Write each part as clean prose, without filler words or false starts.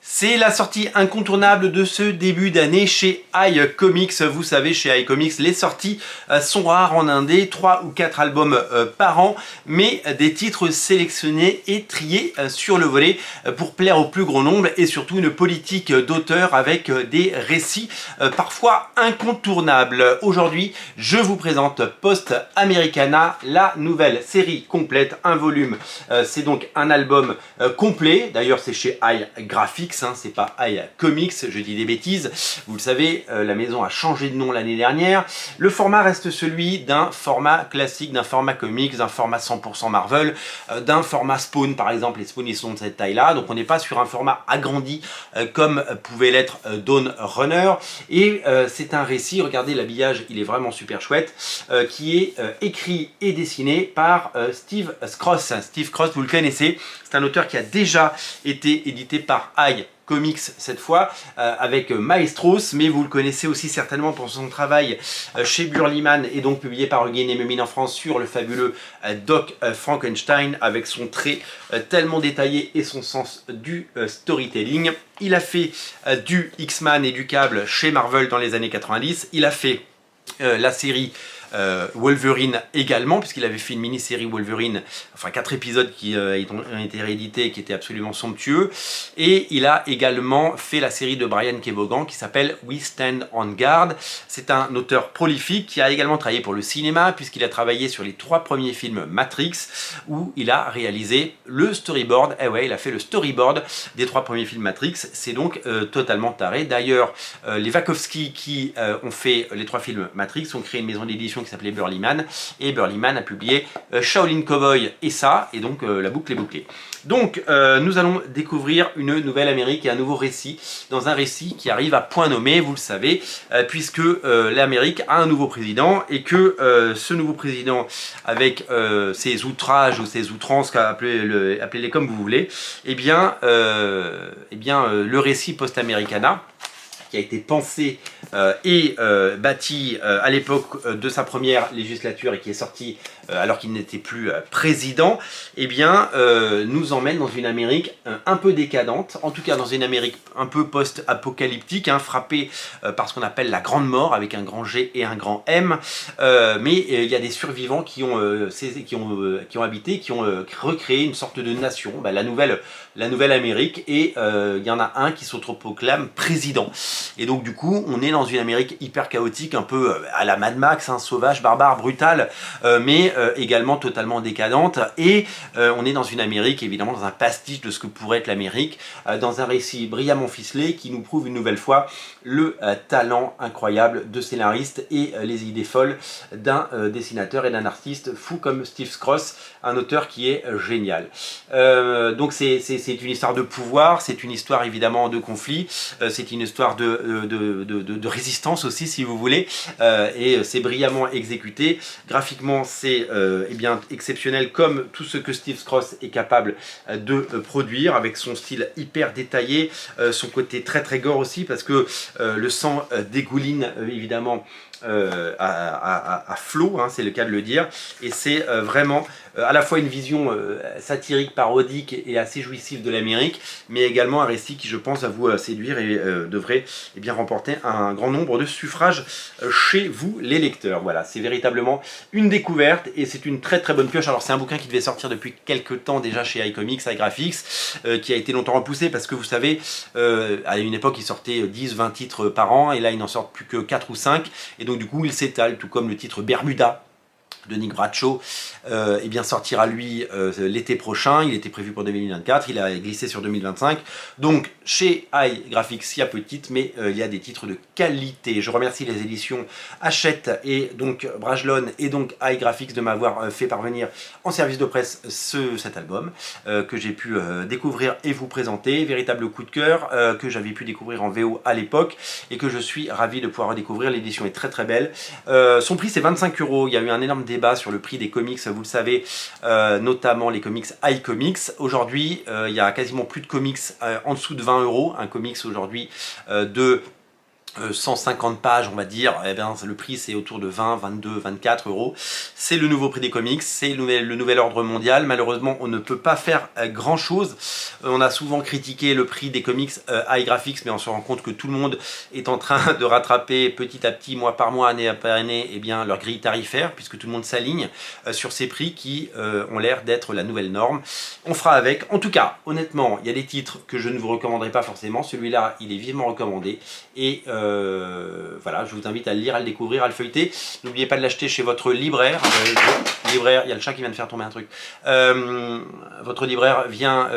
C'est la sortie incontournable de ce début d'année chez iComics. Vous savez, chez iComics, les sorties sont rares en indé, 3 ou 4 albums par an, mais des titres sélectionnés et triés sur le volet pour plaire au plus grand nombre et surtout une politique d'auteur avec des récits parfois incontournables. Aujourd'hui, je vous présente Post Americana, la nouvelle série complète, un volume. C'est donc un album complet, d'ailleurs c'est chez iGraphics. C'est pas iComics, je dis des bêtises. Vous le savez, la maison a changé de nom l'année dernière. Le format reste celui d'un format classique, d'un format comics, d'un format 100% Marvel, d'un format Spawn par exemple. Les Spawn ils sont de cette taille-là, donc on n'est pas sur un format agrandi comme pouvait l'être Dawn Runner. Et c'est un récit, regardez l'habillage, il est vraiment super chouette, qui est écrit et dessiné par Steve Skroce. Steve Skroce, vous le connaissez, c'est un auteur qui a déjà été édité par iComics cette fois avec Maestros, mais vous le connaissez aussi certainement pour son travail chez Burlyman et donc publié par Again et Memine en France sur le fabuleux Doc Frankenstein avec son trait tellement détaillé et son sens du storytelling. Il a fait du X-Men et du câble chez Marvel dans les années 90, il a fait la série Wolverine également, puisqu'il avait fait une mini-série Wolverine, enfin 4 épisodes qui ont été réédités, qui étaient absolument somptueux, et il a également fait la série de Brian Kevogan qui s'appelle We Stand on Guard. C'est un auteur prolifique qui a également travaillé pour le cinéma, puisqu'il a travaillé sur les 3 premiers films Matrix, où il a réalisé le storyboard. Eh ouais, il a fait le storyboard des 3 premiers films Matrix, c'est donc totalement taré. D'ailleurs, les Wachowski qui ont fait les 3 films Matrix ont créé une maison d'édition qui s'appelait Burlyman, et Burlyman a publié Shaolin Cowboy et ça, et donc la boucle est bouclée. Donc nous allons découvrir une nouvelle Amérique et un nouveau récit, dans un récit qui arrive à point nommé, vous le savez, puisque l'Amérique a un nouveau président, et que ce nouveau président, avec ses outrages ou ses outrances, appelez-les comme vous voulez, le récit Post Americana, qui a été pensé et bâti à l'époque de sa première législature et qui est sorti alors qu'il n'était plus président, eh bien nous emmène dans une Amérique un peu décadente, en tout cas dans une Amérique un peu post-apocalyptique, frappée par ce qu'on appelle la grande mort avec un grand G et un grand M, mais il y a des survivants qui ont habité, qui ont recréé une sorte de nation, la nouvelle Amérique, et il y en a un qui s'autoproclame président. Et donc du coup on est dans une Amérique hyper chaotique, un peu à la Mad Max, sauvage, barbare, brutale, mais également totalement décadente, et on est dans une Amérique, évidemment dans un pastiche de ce que pourrait être l'Amérique, dans un récit brillamment ficelé qui nous prouve une nouvelle fois le talent incroyable de scénariste et les idées folles d'un dessinateur et d'un artiste fou comme Steve Skroce, un auteur qui est génial. Donc c'est une histoire de pouvoir, c'est une histoire évidemment de conflit, c'est une histoire de résistance aussi si vous voulez, et c'est brillamment exécuté. Graphiquement c'est exceptionnel comme tout ce que Steve Skroce est capable de produire, avec son style hyper détaillé, son côté très très gore aussi, parce que le sang dégouline évidemment à flot, c'est le cas de le dire, et c'est vraiment à la fois une vision satirique, parodique et assez jouissive de l'Amérique, mais également un récit qui je pense va vous séduire et devrait remporter un grand nombre de suffrages chez vous les lecteurs. Voilà, c'est véritablement une découverte et c'est une très très bonne pioche. Alors c'est un bouquin qui devait sortir depuis quelques temps déjà chez iComics, iGraphics, qui a été longtemps repoussé parce que vous savez, à une époque il sortait 10-20 titres par an, et là il n'en sort plus que 4 ou 5, et donc du coup il s'étale, tout comme le titre Bermuda de Nick Bradshaw sortira lui l'été prochain. Il était prévu pour 2024, il a glissé sur 2025. Donc chez iGraphics il y a peu de titres, mais il y a des titres de qualité. Je remercie les éditions Hachette et donc Brajlon et donc iGraphics de m'avoir fait parvenir en service de presse cet album que j'ai pu découvrir et vous présenter. Véritable coup de cœur que j'avais pu découvrir en VO à l'époque et que je suis ravi de pouvoir redécouvrir. L'édition est très très belle. Son prix c'est 25 €. Il y a eu un énorme débat sur le prix des comics, vous le savez, notamment les comics iComics. Aujourd'hui, il y a quasiment plus de comics en dessous de 20 €. Un comics aujourd'hui de 150 pages, on va dire, eh bien, le prix c'est autour de 20, 22, 24 euros. C'est le nouveau prix des comics, c'est le nouvel ordre mondial. Malheureusement, on ne peut pas faire grand chose. On a souvent critiqué le prix des comics iGraphics, mais on se rend compte que tout le monde est en train de rattraper petit à petit, mois par mois, année après année, eh bien, leur grille tarifaire, puisque tout le monde s'aligne sur ces prix qui ont l'air d'être la nouvelle norme. On fera avec. En tout cas, honnêtement, il y a des titres que je ne vous recommanderai pas forcément. Celui-là, il est vivement recommandé. Et voilà, je vous invite à le lire, à le découvrir, à le feuilleter. N'oubliez pas de l'acheter chez votre libraire. Libraire, il y a le chat qui vient de faire tomber un truc. Votre libraire vient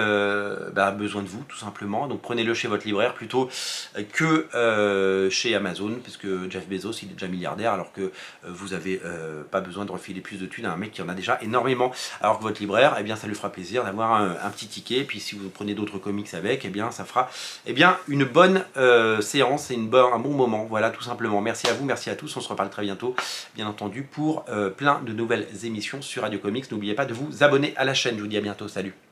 a besoin de vous, tout simplement. Donc prenez-le chez votre libraire plutôt que chez Amazon, parce que Jeff Bezos, il est déjà milliardaire, alors que vous n'avez pas besoin de refiler plus de thunes à un mec qui en a déjà énormément. Alors que votre libraire, eh bien, ça lui fera plaisir d'avoir un petit ticket. Puis si vous prenez d'autres comics avec, eh bien, ça fera une bonne séance et un bon moment. Voilà, tout simplement. Merci à vous, merci à tous. On se reparle très bientôt, bien entendu, pour plein de nouvelles émissions sur Radio Comics. N'oubliez pas de vous abonner à la chaîne. Je vous dis à bientôt. Salut.